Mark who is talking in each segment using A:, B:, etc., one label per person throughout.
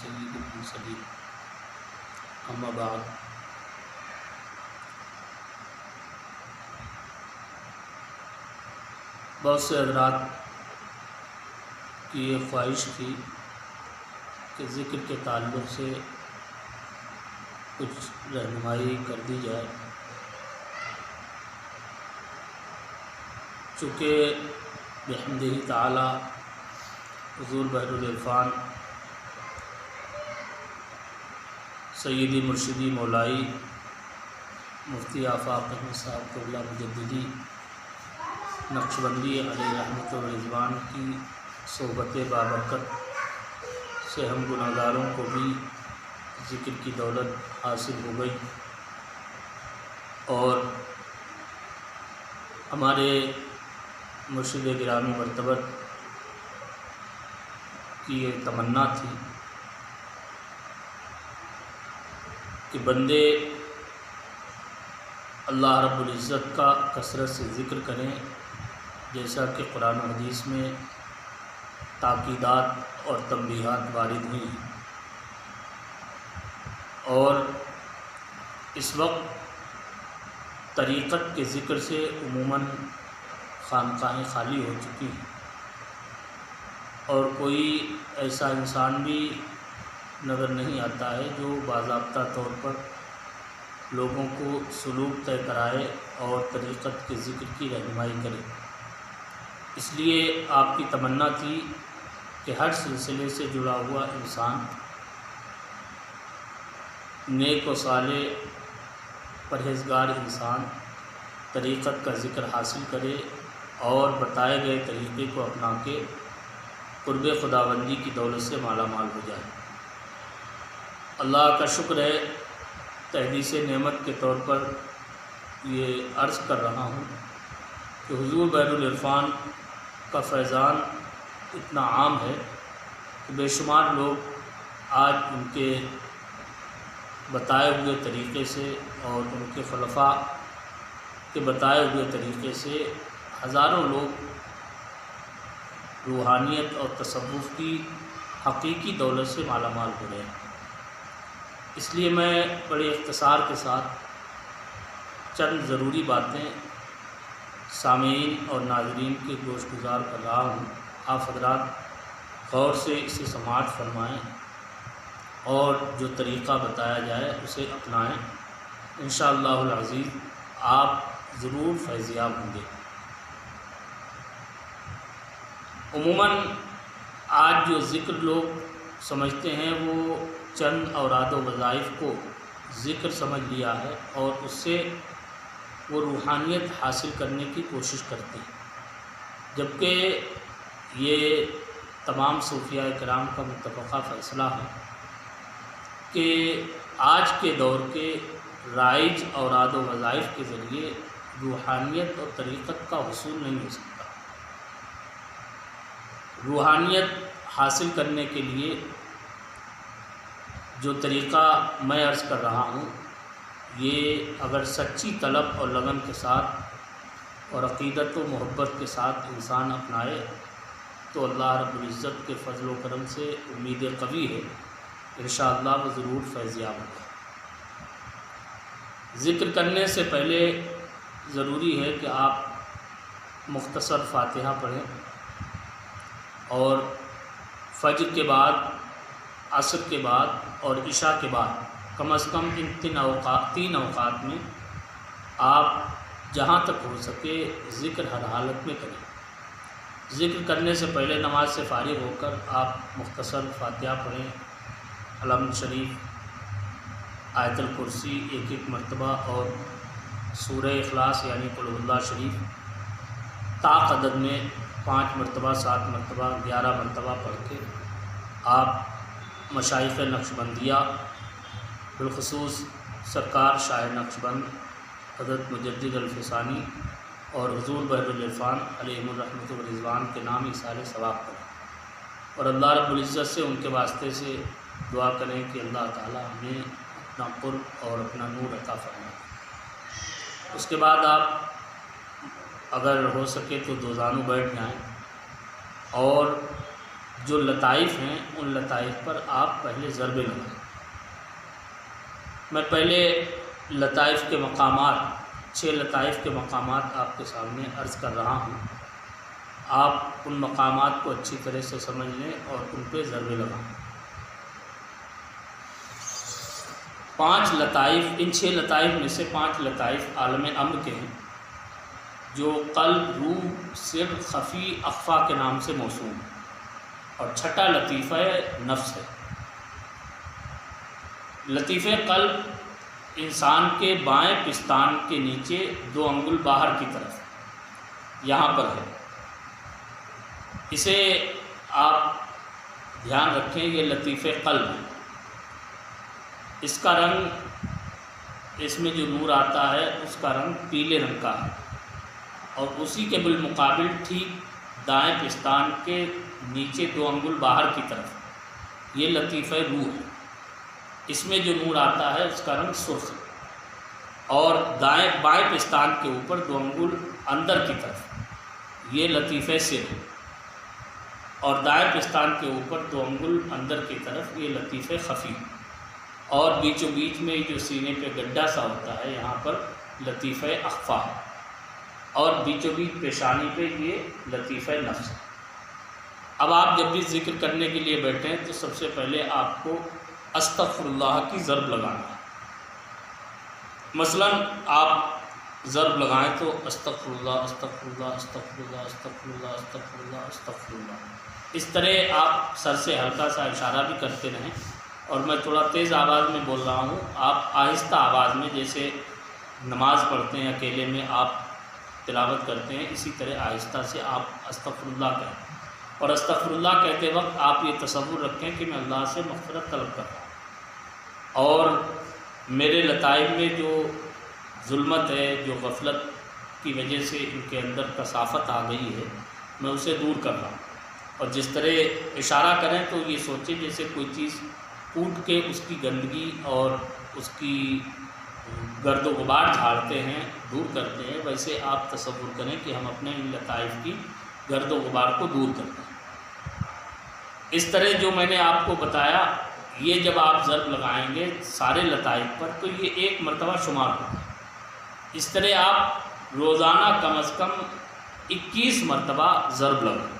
A: سید المرسلین اما بعد۔ بہت سے حضرات کی یہ خواہش تھی کہ ذکر کے تعلق سے کچھ رہنمائی کر دی جائے، چونکہ بحمدہ تعالی حضور بحر العرفان سیدی مرشدی مولائی مفتی آفاق احمد صاحب قبلہ مجددی نقشبندی علیہ رحمت و رضوان کی صحبت بابرکت سے ہم گناہگاروں کو بھی ذکر کی دولت حاصل ہو گئی، اور ہمارے مرشد گرامی مرتبت کی یہ تمنا تھی کہ بندے اللہ رب العزت کا کثرت سے ذکر کریں، جیسا کہ قرآن و حدیث میں تاکیدات اور تنبیہات وارد ہوئی ہیں۔ اور اس وقت طریقت کے ذکر سے عموماً خانقاہیں خالی ہو چکی ہیں، اور کوئی ایسا انسان بھی نظر نہیں آتا ہے جو باضابطہ طور پر لوگوں کو سلوک طے کرائے اور طریقت کے ذکر کی رہنمائی کرے۔ اس لیے آپ کی تمنا تھی کہ ہر سلسلے سے جڑا ہوا انسان نیک و صالح پرہیزگار انسان طریقت کا ذکر حاصل کرے اور بتائے گئے طریقے کو اپنا کے قرب خداوندی کی دولت سے مالا مال ہو جائے۔ اللہ کا شکر ہے، تحدیث نعمت کے طور پر یہ عرض کر رہا ہوں کہ حضور بحر العرفان کا فیضان اتنا عام ہے کہ بے شمار لوگ آج ان کے بتائے ہوئے طریقے سے اور ان کے خلفاء کے بتائے ہوئے طریقے سے ہزاروں لوگ روحانیت اور تصوف کی حقیقی دولت سے مالا مال ہو رہے ہیں۔ اس لیے میں بڑے اختصار کے ساتھ چند ضروری باتیں سامعین اور ناظرین کے گوش گزار کر رہا ہوں۔ آپ حضرات غور سے اسے سماعت فرمائیں اور جو طریقہ بتایا جائے اسے اپنائیں، انشاءاللہ العزیز آپ ضرور فیضیاب ہوں گے۔ عموماً آج جو ذکر لوگ سمجھتے ہیں وہ چند اوراد و وظائف کو ذکر سمجھ لیا ہے، اور اس سے وہ روحانیت حاصل کرنے کی کوشش کرتے ہیں، جبکہ یہ تمام صوفیاء کرام کا متفقہ فیصلہ ہے کہ آج کے دور کے رائج اوراد و وظائف کے ذریعے روحانیت اور طریقت کا حصول نہیں ہو سکتا۔ روحانیت حاصل کرنے کے لیے جو طریقہ میں عرض کر رہا ہوں، یہ اگر سچی طلب اور لگن کے ساتھ اور عقیدت و محبت کے ساتھ انسان اپنائے تو اللہ رب العزت کے فضل و کرم سے امید قوی ہے انشاءاللہ وہ ضرور فیضیاب ہوگا۔ ذکر کرنے سے پہلے ضروری ہے کہ آپ مختصر فاتحہ پڑھیں، اور فجر کے بعد، عصر کے بعد اور عشاء کے بعد کم از کم ان تین اوقات میں آپ جہاں تک ہو سکے ذکر ہر حالت میں کریں۔ ذکر کرنے سے پہلے نماز سے فارغ ہو کر آپ مختصر فاتحہ پڑھیں، الحمد شریف، آیت الکرسی ایک مرتبہ، اور سورہ اخلاص یعنی قل هو اللہ شریف طاق عدد میں 5 مرتبہ، 7 مرتبہ، 11 مرتبہ پڑھ کے آپ مشائخ نقشبندیہ بالخصوص سرکار شاہ نقشبند حضرت مجدد الفسانی اور حضور بحر العرفان علیہ الرحمت و رضوان کے نام ایصال ثواب کریں، اور اللہ رب العزت سے ان کے واسطے سے دعا کریں کہ اللہ تعالی ہمیں اپنا قرب اور اپنا نور عطا فرمائے۔ اس کے بعد آپ اگر ہو سکے تو دو زانو بیٹھ جائیں، اور جو لطائف ہیں ان لطائف پر آپ پہلے ضربیں لگائیں۔ میں پہلے لطائف کے مقامات 6 لطائف کے مقامات آپ کے سامنے عرض کر رہا ہوں، آپ ان مقامات کو اچھی طرح سے سمجھ لیں اور ان پہ ضربیں لگائیں۔ 5 لطائف، ان 6 لطائف میں سے 5 لطائف عالم امر کے ہیں، جو قلب، روح، سر، خفی، اخفا کے نام سے موسوم ہے، اور چھٹا لطیفہ نفس ہے۔ لطیفہ قلب انسان کے بائیں پستان کے نیچے 2 انگل باہر کی طرف یہاں پر ہے، اسے آپ دھیان رکھیں، یہ لطیفہ قلب ہے۔ اس کا رنگ، اس میں جو نور آتا ہے اس کا رنگ پیلے رنگ کا ہے، اور اسی کے بالمقابل ٹھیک دائیں پستان کے نیچے 2 انگل باہر کی طرف یہ لطیفہ روح ہے، اس میں جو نور آتا ہے اس کا رنگ سرخ ہے، اور بائیں پستان کے اوپر 2 انگل اندر کی طرف یہ لطیفہ سر ہے، اور دائیں پستان کے اوپر 2 انگل اندر کی طرف یہ لطیفہ خفی، اور بیچوں بیچ میں جو سینے پہ گڈھا سا ہوتا ہے یہاں پر لطیفہ اخفا ہے، اور بیچوں بیچ پیشانی پہ یہ لطیفہ نفس ہے۔ اب آپ جب بھی ذکر کرنے کے لیے بیٹھیں تو سب سے پہلے آپ کو استغفر اللہ کی ضرب لگانا ہے۔ مثلا آپ ضرب لگائیں تو استغفر اللہ، استغفر اللہ، استغفر اللہ، استغفر اللہ، استغفر اللہ، استغفر اللہ، اس طرح آپ سر سے ہلکا سا اشارہ بھی کرتے رہیں، اور میں تھوڑا تیز آواز میں بول رہا ہوں، آپ آہستہ آواز میں جیسے نماز پڑھتے ہیں اکیلے میں آپ تلاوت کرتے ہیں، اسی طرح آہستہ سے آپ استغفر اللہ کہیں، اور استغفر اللہ کہتے وقت آپ یہ تصور رکھیں کہ میں اللہ سے مغفرت طلب کر رہا ہوں، اور میرے لطائف میں جو ظلمت ہے، جو غفلت کی وجہ سے ان کے اندر کثافت آ گئی ہے، میں اسے دور کر رہا ہوں۔ اور جس طرح اشارہ کریں تو یہ سوچیں جیسے کوئی چیز کوٹ کے اس کی گندگی اور اس کی گرد و غبار جھاڑتے ہیں، دور کرتے ہیں، ویسے آپ تصور کریں کہ ہم اپنے ان لطائف کی گرد و غبار کو دور کرتے ہیں۔ اس طرح جو میں نے آپ کو بتایا، یہ جب آپ ضرب لگائیں گے سارے لطائف پر تو یہ 1 مرتبہ شمار ہوگا۔ اس طرح آپ روزانہ کم از کم 21 مرتبہ ضرب لگائیں،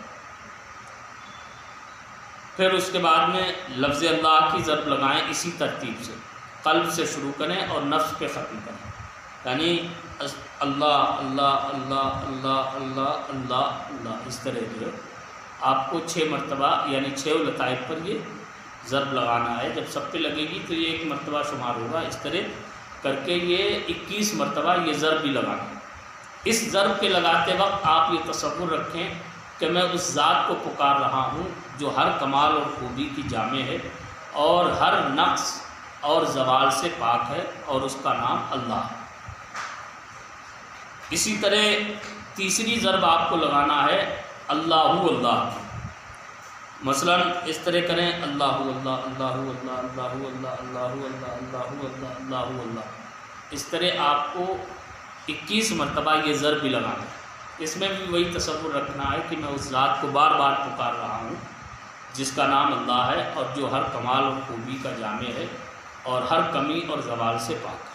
A: پھر اس کے بعد میں لفظ اللہ کی ضرب لگائیں، اسی ترتیب سے قلب سے شروع کریں اور نفس پہ ختم کریں، یعنی اللہ اللہ اللہ اللہ اللہ اللہ اللہ، اس طرح جو ہے آپ کو 6 مرتبہ یعنی 6 لطائف پر یہ ضرب لگانا ہے۔ جب سب پہ لگے گی تو یہ 1 مرتبہ شمار ہوگا، اس طرح کر کے یہ 21 مرتبہ یہ ضرب بھی لگانا ہے۔ اس ضرب کے لگاتے وقت آپ یہ تصور رکھیں کہ میں اس ذات کو پکار رہا ہوں جو ہر کمال اور خوبی کی جامع ہے، اور ہر نقص اور زوال سے پاک ہے، اور اس کا نام اللہ ہے۔ اسی طرح تیسری ضرب آپ کو لگانا ہے اللہ اللہ کی، مثلا اس طرح کریں اللہ اللہ اللہ اللہ اللہ اللہ اللہ اللہ اللہ اللہ اللہ اللہ، اس طرح آپ کو 21 مرتبہ یہ ضرب بھی لگانا ہے۔ اس میں بھی وہی تصور رکھنا ہے کہ میں اس ذات کو بار بار پکار رہا ہوں جس کا نام اللہ ہے، اور جو ہر کمال اور خوبی کا جامع ہے، اور ہر کمی اور زوال سے پاک ہے۔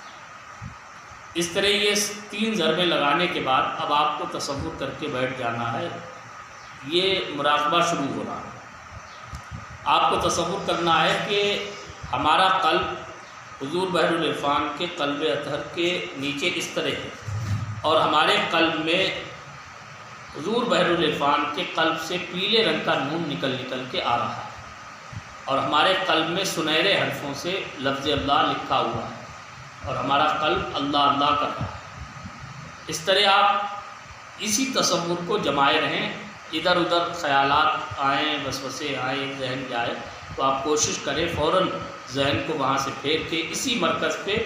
A: اس طرح یہ 3 ضربیں لگانے کے بعد اب آپ کو تصور کر کے بیٹھ جانا ہے، یہ مراقبہ شروع ہو رہا ہے۔ آپ کو تصور کرنا ہے کہ ہمارا قلب حضور بحر العرفان کے قلب اطہر کے نیچے اس طرح ہے، اور ہمارے قلب میں حضور بحر العرفان کے قلب سے پیلے رنگ کا نور نکل کے آ رہا ہے، اور ہمارے قلب میں سنہرے حرفوں سے لفظ اللہ لکھا ہوا ہے، اور ہمارا قلب اللہ اللہ کر رہا ہے۔ اس طرح آپ اسی تصور کو جمائے رہیں، ادھر ادھر خیالات آئیں، وسوسے آئیں، ذہن جائے تو آپ کوشش کریں فوراً ذہن کو وہاں سے پھیر کے اسی مرکز پہ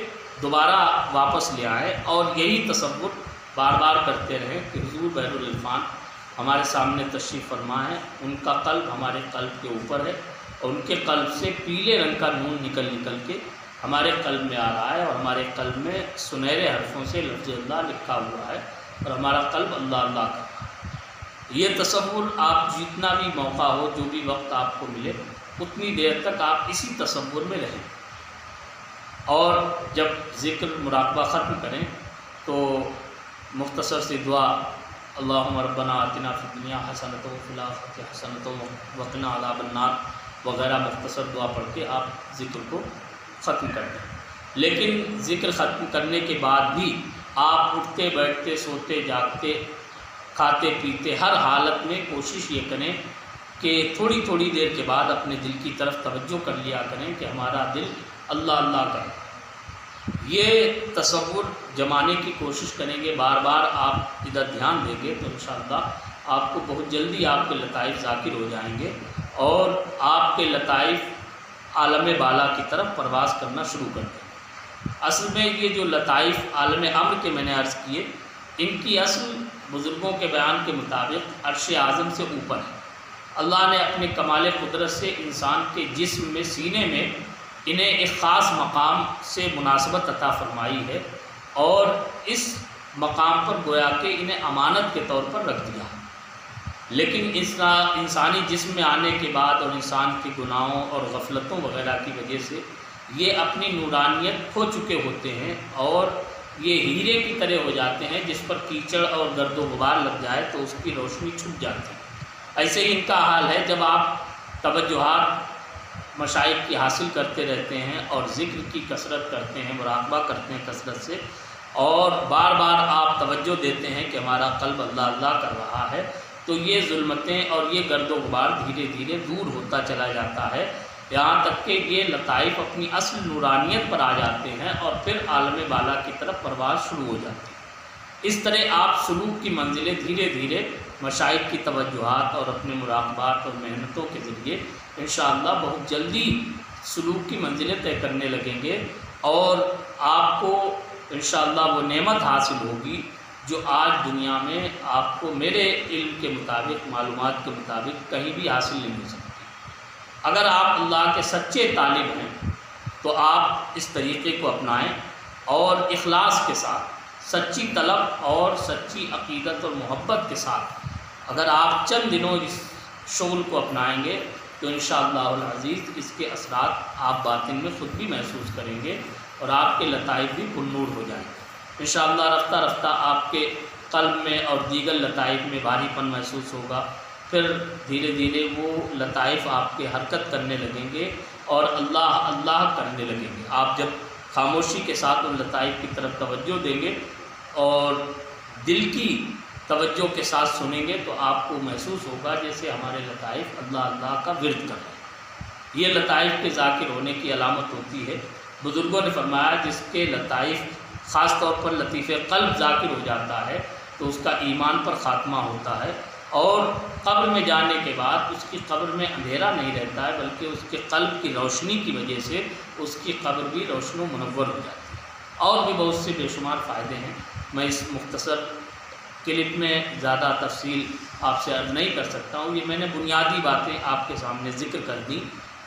A: دوبارہ واپس لے آئیں، اور یہی تصور بار بار کرتے رہیں کہ حضور بحر العرفان ہمارے سامنے تشریف فرما ہے، ان کا قلب ہمارے قلب کے اوپر ہے، اور ان کے قلب سے پیلے رنگ کا نور نکل کے ہمارے قلب میں آ رہا ہے، اور ہمارے قلب میں سنہرے حرفوں سے لفظ اللہ لکھا ہوا ہے، اور ہمارا قلب اللہ اللہ کا۔ یہ تصور آپ جتنا بھی موقع ہو، جو بھی وقت آپ کو ملے، اتنی دیر تک آپ اسی تصور میں رہیں، اور جب ذکر مراقبہ ختم کریں تو مختصر سی دعا اللہم ربنا آتنا فی الدنیا حسنۃ وفی الآخرۃ حسنۃ وقنا عذاب النار وغیرہ مختصر دعا پڑھ کے آپ ذکر کو ختم کر دیں۔ لیکن ذکر ختم کرنے کے بعد بھی آپ اٹھتے بیٹھتے سوتے جاگتے کھاتے پیتے ہر حالت میں کوشش یہ کریں کہ تھوڑی تھوڑی دیر کے بعد اپنے دل کی طرف توجہ کر لیا کریں کہ ہمارا دل اللہ اللہ کرے۔ یہ تصور جمانے کی کوشش کریں گے، بار بار آپ ادھر دھیان دیں گے تو انشاءاللہ آپ کو بہت جلدی آپ کے لطائف ذاکر ہو جائیں گے، اور آپ کے لطائف عالم بالا کی طرف پرواز کرنا شروع کر دیں۔ اصل میں یہ جو لطائف عالم امر کے میں نے عرض کیے، ان کی اصل بزرگوں کے بیان کے مطابق عرش اعظم سے اوپر ہے۔ اللہ نے اپنے کمال قدرت سے انسان کے جسم میں، سینے میں انہیں ایک خاص مقام سے مناسبت عطا فرمائی ہے، اور اس مقام پر گویا کہ انہیں امانت کے طور پر رکھ دیا۔ لیکن انسانی جسم میں آنے کے بعد اور انسان کے گناہوں اور غفلتوں وغیرہ کی وجہ سے یہ اپنی نورانیت کھو چکے ہوتے ہیں، اور یہ ہیرے کی طرح ہو جاتے ہیں جس پر کیچڑ اور گرد و غبار لگ جائے تو اس کی روشنی چھپ جاتی ہے۔ ایسے ہی ان کا حال ہے، جب آپ توجہات مشائخ کی حاصل کرتے رہتے ہیں اور ذکر کی کثرت کرتے ہیں، مراقبہ کرتے ہیں کثرت سے، اور بار بار آپ توجہ دیتے ہیں کہ ہمارا قلب اللہ اللہ کر رہا ہے، تو یہ ظلمتیں اور یہ گرد و غبار دھیرے دھیرے دور ہوتا چلا جاتا ہے، یہاں تک کہ یہ لطائف اپنی اصل نورانیت پر آ جاتے ہیں، اور پھر عالم بالا کی طرف پرواز شروع ہو جاتی ہے۔ اس طرح آپ سلوک کی منزلیں دھیرے دھیرے مشائخ کی توجہات اور اپنے مراقبات اور محنتوں کے ذریعے انشاءاللہ بہت جلدی سلوک کی منزلیں طے کرنے لگیں گے، اور آپ کو انشاءاللہ وہ نعمت حاصل ہوگی جو آج دنیا میں آپ کو میرے علم کے مطابق، معلومات کے مطابق کہیں بھی حاصل نہیں ہو سکتی۔ اگر آپ اللہ کے سچے طالب ہیں تو آپ اس طریقے کو اپنائیں، اور اخلاص کے ساتھ، سچی طلب اور سچی عقیدت اور محبت کے ساتھ اگر آپ چند دنوں اس شغل کو اپنائیں گے تو انشاءاللہ العزیز اس کے اثرات آپ باطن میں خود بھی محسوس کریں گے، اور آپ کے لطائف بھی پرنور ہو جائیں گے۔ انشاءاللہ رفتہ رفتہ آپ کے قلب میں اور دیگر لطائف میں بھاری پن محسوس ہوگا، پھر دھیرے دھیرے وہ لطائف آپ کے حرکت کرنے لگیں گے اور اللہ اللہ کرنے لگیں گے۔ آپ جب خاموشی کے ساتھ ان لطائف کی طرف توجہ دیں گے اور دل کی توجہ کے ساتھ سنیں گے تو آپ کو محسوس ہوگا جیسے ہمارے لطائف اللہ اللہ کا ورد کر رہے ہیں۔ یہ لطائف کے ذاکر ہونے کی علامت ہوتی ہے۔ بزرگوں نے فرمایا جس کے لطائف خاص طور پر لطیف قلب ذاکر ہو جاتا ہے تو اس کا ایمان پر خاتمہ ہوتا ہے، اور قبر میں جانے کے بعد اس کی قبر میں اندھیرا نہیں رہتا ہے، بلکہ اس کے قلب کی روشنی کی وجہ سے اس کی قبر بھی روشن و منور ہو جاتی ہے۔ اور بھی بہت سے بے شمار فائدے ہیں، میں اس مختصر کلپ میں زیادہ تفصیل آپ سے عرض نہیں کر سکتا ہوں۔ یہ میں نے بنیادی باتیں آپ کے سامنے ذکر کر دیں۔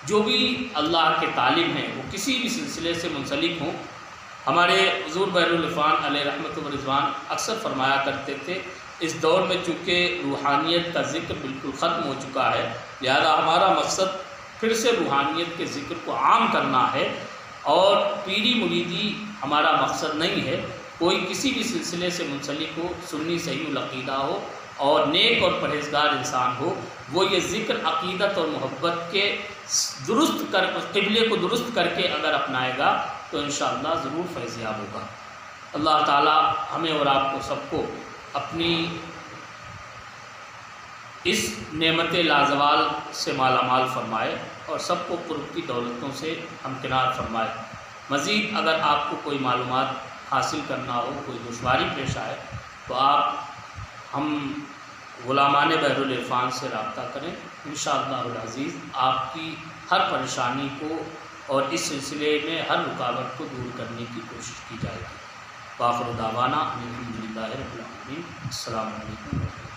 A: جو بھی اللہ کے طالب ہیں وہ کسی بھی سلسلے سے منسلک ہوں، ہمارے حضور بحر العرفان علیہ رحمت و رضوان اکثر فرمایا کرتے تھے اس دور میں چونکہ روحانیت کا ذکر بالکل ختم ہو چکا ہے، لہذا ہمارا مقصد پھر سے روحانیت کے ذکر کو عام کرنا ہے، اور پیری مریدی ہمارا مقصد نہیں ہے۔ کوئی کسی بھی سلسلے سے منسلک ہو، سنی صحیح العقیدہ ہو اور نیک اور پرہیزگار انسان ہو، وہ یہ ذکر عقیدت اور محبت کے قبلے کو درست کر کے اگر اپنائے گا تو انشاءاللہ ضرور فیضیاب ہوگا۔ اللہ تعالی ہمیں اور آپ کو سب کو اپنی اس نعمت لازوال سے مالا مال فرمائے اور سب کو قرب کی دولتوں سے ہمکنار فرمائے۔ مزید اگر آپ کو کوئی معلومات حاصل کرنا ہو، کوئی دشواری پیش آئے تو آپ ہم غلامان بحر العرفان سے رابطہ کریں۔ انشاءاللہ العزیز آپ کی ہر پریشانی کو اور اس سلسلے میں ہر رکاوٹ کو دور کرنے کی کوشش کی جائے گی۔ وآخر دعوانا ان الحمد للہ رب العالمین۔ السلام علیکم۔